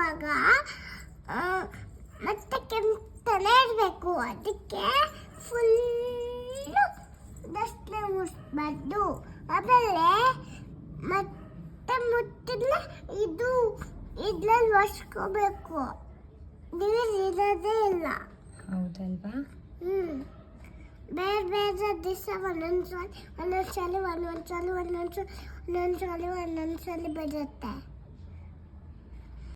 ಒರೆಸುವಾಗ ಮತ್ತೆ ಕೆಮ್ತಾನೆ ಇರಬೇಕು. ಅದಕ್ಕೆ ಫುಲ್ಲು ಡಸ್ಟ್ನ ಮುಡಿಸ್ಬಾರ್ದು. ಆಮೇಲೆ ಮತ್ತೆ ಮುಟ್ಟಿನ ಇದ್ರಲ್ಲಿ ಒರೆಸ್ಕೋಬೇಕು. ನೀರು ಇರೋದೇ ಇಲ್ಲ. ಹೌದಲ್ವಾ? ಬೇರೆ ಬೇರೆ ದಿವಸ ಒಂದೊಂದ್ಸಲಿ ಬರುತ್ತೆ.